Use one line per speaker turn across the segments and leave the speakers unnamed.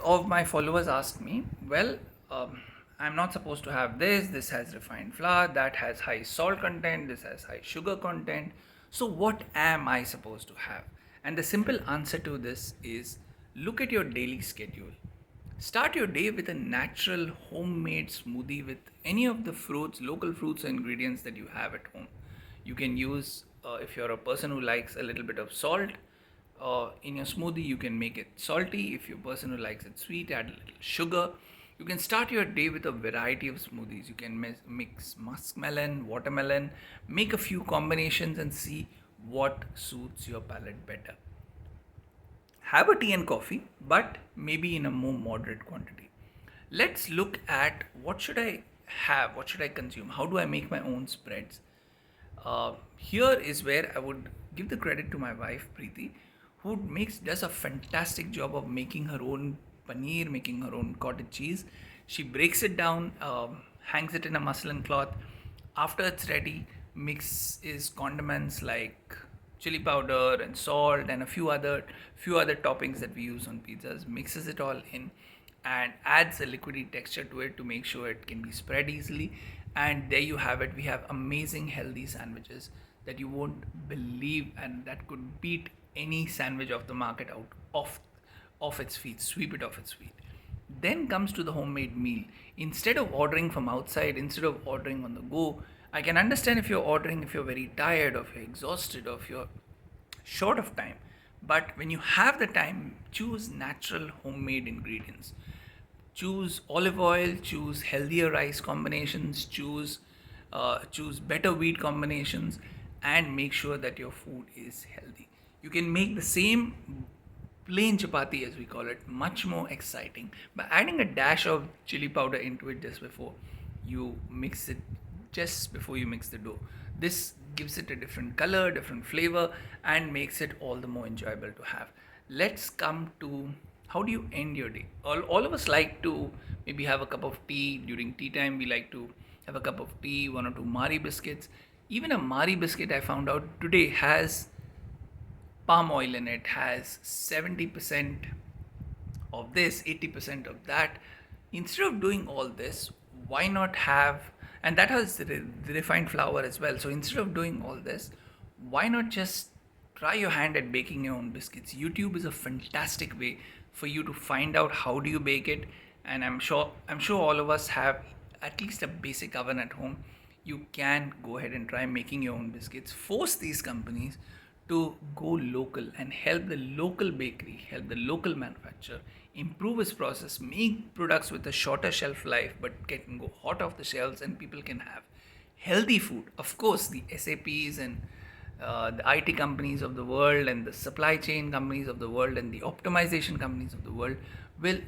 of my followers ask me, well, I'm not supposed to have this. This has refined flour, that has high salt content, this has high sugar content. So, what am I supposed to have? And the simple answer to this is look at your daily schedule. Start your day with a natural homemade smoothie with any of the fruits, local fruits or ingredients that you have at home. You can use, if you're a person who likes a little bit of salt, in your smoothie, you can make it salty. If you're a person who likes it sweet, add a little sugar. You can start your day with a variety of smoothies. You can mix muskmelon, watermelon, make a few combinations and see what suits your palate better. Have a tea and coffee, but maybe in a more moderate quantity. Let's look at what should I have, what should I consume, how do I make my own spreads. Here is where I would give the credit to my wife Preeti, who does a fantastic job of making her own paneer, making her own cottage cheese. She breaks it down, hangs it in a muslin cloth. After it's ready, mixes condiments like chili powder and salt and a few other toppings that we use on pizzas. Mixes it all in and adds a liquidy texture to it to make sure it can be spread easily. And there you have it. We have amazing healthy sandwiches that you won't believe, and that could beat any sandwich of the market out off its feet, sweep it off its feet. Then comes to the homemade meal. Instead of ordering from outside, instead of ordering on the go, I can understand if you're ordering, if you're very tired, or if you're exhausted, or if you're short of time. But when you have the time, choose natural homemade ingredients. Choose olive oil, choose healthier rice combinations, choose better wheat combinations, and make sure that your food is healthy. You can make the same plain chapati, as we call it, much more exciting by adding a dash of chili powder into it you mix it just before you mix the dough. This gives it a different color, different flavor, and makes it all the more enjoyable to have. Let's come to how do you end your day. All of us like to maybe have a cup of tea during tea time. We like to have a cup of tea, one or two Mari biscuits. Even a Mari biscuit, I found out today, has palm oil in it, has 70% of this, 80% of that. Instead of doing all this, why not have, and that has the refined flour as well. So instead of doing all this, why not just try your hand at baking your own biscuits? YouTube is a fantastic way for you to find out how do you bake it, and I'm sure all of us have at least a basic oven at home. You can go ahead and try making your own biscuits. Force these companies to go local and help the local bakery, help the local manufacturer improve his process, make products with a shorter shelf life but can go hot off the shelves and people can have healthy food. Of course, the SAPs and the IT companies of the world and the supply chain companies of the world and the optimization companies of the world will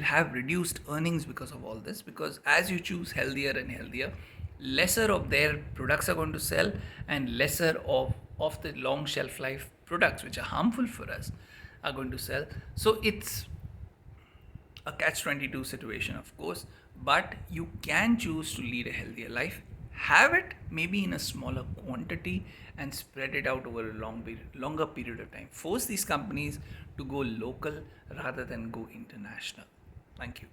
have reduced earnings because of all this, because as you choose healthier and healthier, lesser of their products are going to sell and lesser of the long shelf life products which are harmful for us are going to sell. So it's a catch 22 situation, of course, but you can choose to lead a healthier life. Have it maybe in a smaller quantity and spread it out over a longer period of time. Force these companies to go local rather than go international. Thank you.